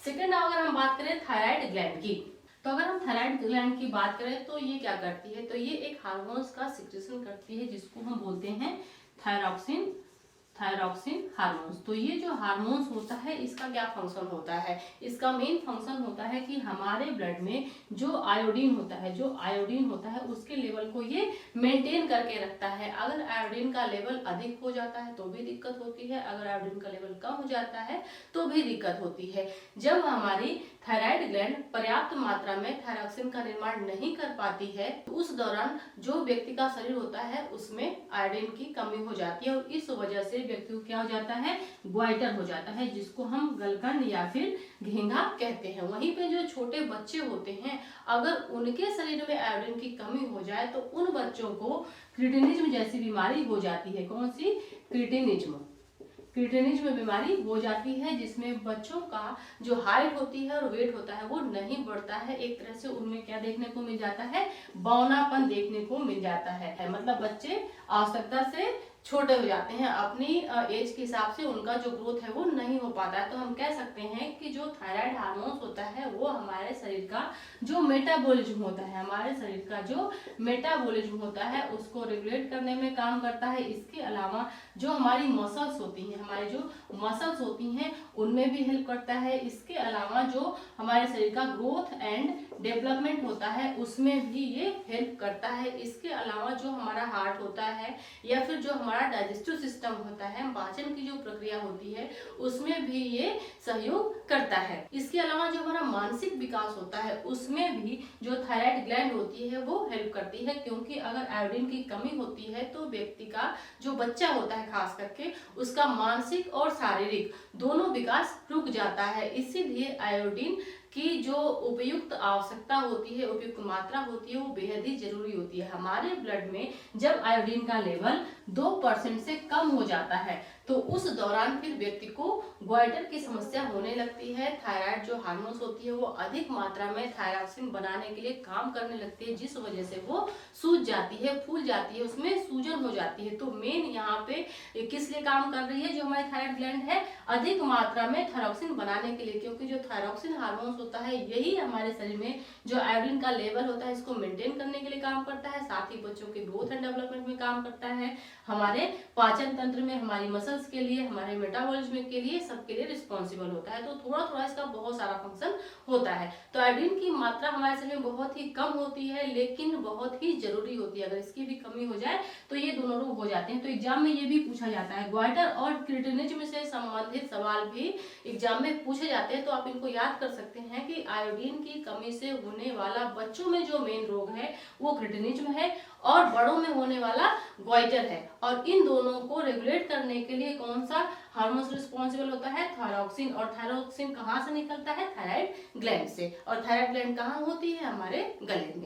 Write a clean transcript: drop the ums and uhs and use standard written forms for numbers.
Second अगर हम बात करें थायराइड ग्लैंड की, तो अगर हम थायराइड ग्लैंड की बात करें तो ये क्या करती है, तो ये एक हार्मोन्स का सिक्रेशन करती है जिसको हम बोलते हैं थायरॉक्सिन हार्मोन्स। तो ये जो हार्मोन्स होता है इसका क्या फंक्शन होता है, इसका मेन फंक्शन होता है कि हमारे ब्लड में जो आयोडीन होता है उसके लेवल को ये मेंटेन करके रखता है। अगर आयोडीन का लेवल अधिक हो जाता है तो भी दिक्कत होती है, अगर आयोडीन का लेवल कम हो जाता है तो भी दिक्कत होती है। जब हमारी थायराइड ग्लैंड पर्याप्त मात्रा में थायरॉक्सिन का निर्माण नहीं कर पाती है तो उस दौरान जो व्यक्ति का शरीर होता है उसमें आयोडीन की कमी हो जाती है और इस वजह से व्यक्ति को क्या हो जाता है, ग्वाइटर हो जाता है, जिसको हम गलकंड या फिर घेंघा कहते हैं। वहीं पे जो छोटे बच्चे होते हैं अगर उनके शरीर में आयोडीन की कमी हो जाए तो उन बच्चों को क्रिटिनिज्म जैसी बीमारी हो जाती है। कौन सी? क्रिटिनिज्म बीमारी हो जाती है, जिसमें बच्चों का जो हाइट होती है और वेट होता है वो नहीं बढ़ता है। एक तरह से उनमें क्या देखने को मिल जाता है, बौनापन देखने को मिल जाता है। मतलब बच्चे आवश्यकता से छोटे हो जाते हैं, अपनी एज के हिसाब से उनका जो ग्रोथ है वो नहीं हो पाता है। तो हम कह सकते हैं कि जो थायराइड हार्मोन्स होता है वो हमारे शरीर का जो मेटाबॉलिज्म होता है उसको रेगुलेट करने में काम करता है। इसके अलावा जो हमारी मसल्स होती हैं उनमें भी हेल्प करता है। इसके अलावा जो हमारे शरीर का ग्रोथ एंड डेवलपमेंट होता है उसमें भी ये हेल्प करता है। इसके अलावा जो हमारा हार्ट होता है या फिर जो हमारा डाइजेस्टिव सिस्टम होता है, पाचन की जो प्रक्रिया होती है उसमें भी ये सहयोग करता है। इसके अलावा जो हमारा मानसिक विकास होता है उसमें भी जो थायराइड ग्लैंड होती है वो हेल्प करती है, क्योंकि अगर आयोडीन की कमी होती है तो व्यक्ति का जो बच्चा होता है खास करके उसका मानसिक और शारीरिक दोनों विकास रुक जाता है। इसीलिए आयोडीन की जो उपयुक्त आवश्यकता होती है, उपयुक्त मात्रा होती है वो बेहद ही जरूरी होती है। हमारे ब्लड में जब आयोडीन का लेवल 2% से कम हो जाता है तो उस दौरान फिर व्यक्ति को ग्वाइटर की समस्या होने लगती है। थायराइड जो हार्मोन्स होती है वो अधिक मात्रा में थायरॉक्सिन बनाने के लिए काम करने लगती है, जिस वजह से वो सूज जाती है, फूल जाती है, उसमें सूजन हो जाती है। तो मेन यहाँ पे किस लिए काम कर रही है, जो हमारी थायराइड ग्लैंड है अधिक मात्रा में थायरॉक्सिन बनाने के लिए, क्योंकि जो थायरॉक्सिन हार्मोन्स होता है यही हमारे शरीर में जो आयोडीन का लेवल होता है इसको मेंटेन करने के लिए काम करता है, साथ ही बच्चों के ग्रोथ एंड डेवलपमेंट में काम करता है, हमारे पाचन तंत्र में, हमारी मसल्स के लिए, हमारे मेटाबॉलिज्म के लिए, सबके लिए रिस्पॉन्सिबल होता है। तो थोड़ा थोड़ा इसका बहुत सारा फंक्शन होता है। तो आयोडीन की मात्रा हमारे शरीर में बहुत ही कम होती है लेकिन बहुत ही जरूरी होती है। अगर इसकी भी कमी हो जाए तो ये दोनों रोग हो जाते हैं। तो एग्जाम में ये भी पूछा जाता है, ग्वाइटर और क्रिटिनिज्म से संबंधित सवाल भी एग्जाम में पूछे जाते हैं। तो आप इनको याद कर सकते हैं कि आयोडीन की कमी से होने वाला बच्चों में जो मेन रोग है वो क्रिटिनिज्म है और बड़ों में होने वाला ग्वाइटर है। और इन दोनों को रेगुलेट करने के लिए कौन सा हार्मोन रिस्पॉन्सिबल होता है, थायरॉक्सिन। और थायरॉक्सिन कहाँ से निकलता है, थायराइड ग्लैंड से। और थायराइड ग्लैंड कहाँ होती है, हमारे गले में।